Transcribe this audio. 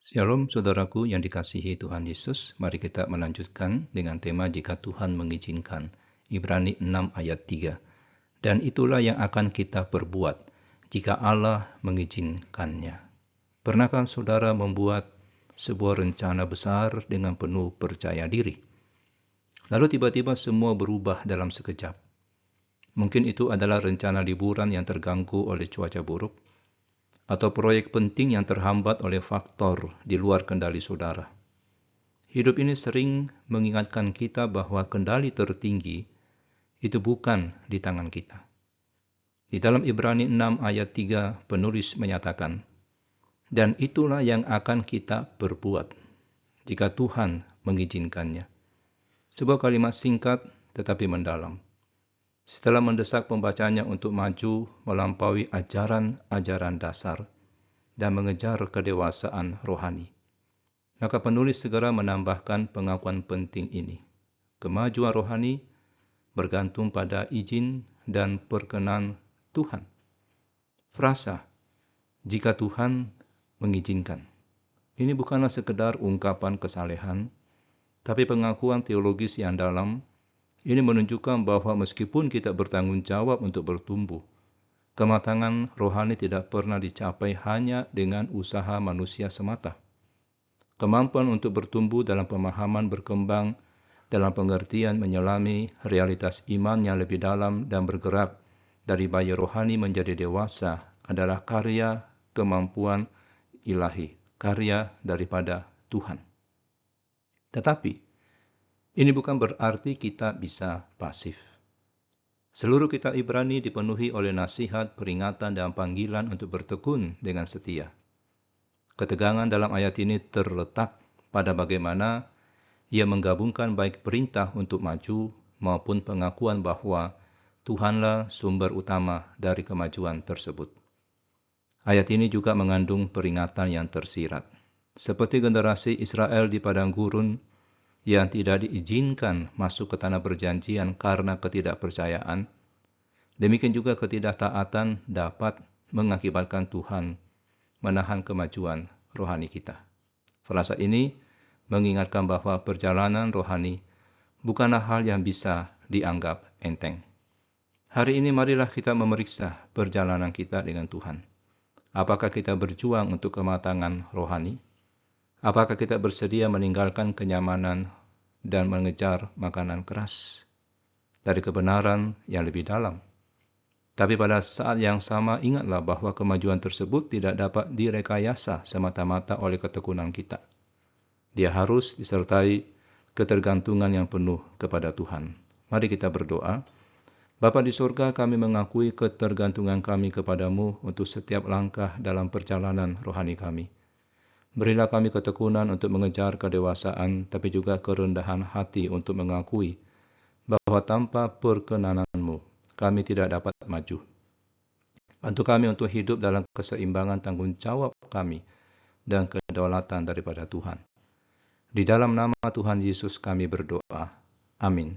Shalom saudaraku yang dikasihi Tuhan Yesus, mari kita melanjutkan dengan tema jika Tuhan mengizinkan, Ibrani 6 ayat 3. Dan itulah yang akan kita perbuat, jika Allah mengizinkannya. Pernahkah saudara membuat sebuah rencana besar dengan penuh percaya diri? Lalu tiba-tiba semua berubah dalam sekejap. Mungkin itu adalah rencana liburan yang terganggu oleh cuaca buruk, atau proyek penting yang terhambat oleh faktor di luar kendali saudara. Hidup ini sering mengingatkan kita bahwa kendali tertinggi itu bukan di tangan kita. Di dalam Ibrani 6 ayat 3 penulis menyatakan, dan itulah yang akan kita perbuat jika Tuhan mengizinkannya. Sebuah kalimat singkat tetapi mendalam. Setelah mendesak pembacanya untuk maju melampaui ajaran-ajaran dasar dan mengejar kedewasaan rohani, maka penulis segera menambahkan pengakuan penting ini. Kemajuan rohani bergantung pada izin dan perkenan Tuhan. Frasa, jika Tuhan mengizinkan. Ini bukanlah sekedar ungkapan kesalehan, tapi pengakuan teologis yang dalam. Ini menunjukkan bahwa meskipun kita bertanggung jawab untuk bertumbuh, kematangan rohani tidak pernah dicapai hanya dengan usaha manusia semata. Kemampuan untuk bertumbuh dalam pemahaman berkembang dalam pengertian menyelami realitas iman yang lebih dalam dan bergerak dari bayi rohani menjadi dewasa adalah karya kemampuan ilahi, karya daripada Tuhan. Tetapi ini bukan berarti kita bisa pasif. Seluruh kitab Ibrani dipenuhi oleh nasihat, peringatan, dan panggilan untuk bertekun dengan setia. Ketegangan dalam ayat ini terletak pada bagaimana ia menggabungkan baik perintah untuk maju maupun pengakuan bahwa Tuhanlah sumber utama dari kemajuan tersebut. Ayat ini juga mengandung peringatan yang tersirat. Seperti generasi Israel di padang gurun yang tidak diizinkan masuk ke tanah perjanjian karena ketidakpercayaan, demikian juga ketidaktaatan dapat mengakibatkan Tuhan menahan kemajuan rohani kita. Frasa ini mengingatkan bahwa perjalanan rohani bukanlah hal yang bisa dianggap enteng. Hari ini marilah kita memeriksa perjalanan kita dengan Tuhan. Apakah kita berjuang untuk kematangan rohani? Apakah kita bersedia meninggalkan kenyamanan dan mengejar makanan keras dari kebenaran yang lebih dalam? Tapi pada saat yang sama ingatlah bahwa kemajuan tersebut tidak dapat direkayasa semata-mata oleh ketekunan kita. Dia harus disertai ketergantungan yang penuh kepada Tuhan. Mari kita berdoa. Bapa di surga, kami mengakui ketergantungan kami kepadamu untuk setiap langkah dalam perjalanan rohani kami. Berilah kami ketekunan untuk mengejar kedewasaan, tapi juga kerendahan hati untuk mengakui bahwa tanpa perkenananmu, kami tidak dapat maju. Bantu kami untuk hidup dalam keseimbangan tanggung jawab kami dan kedaulatan daripada Tuhan. Di dalam nama Tuhan Yesus kami berdoa. Amin.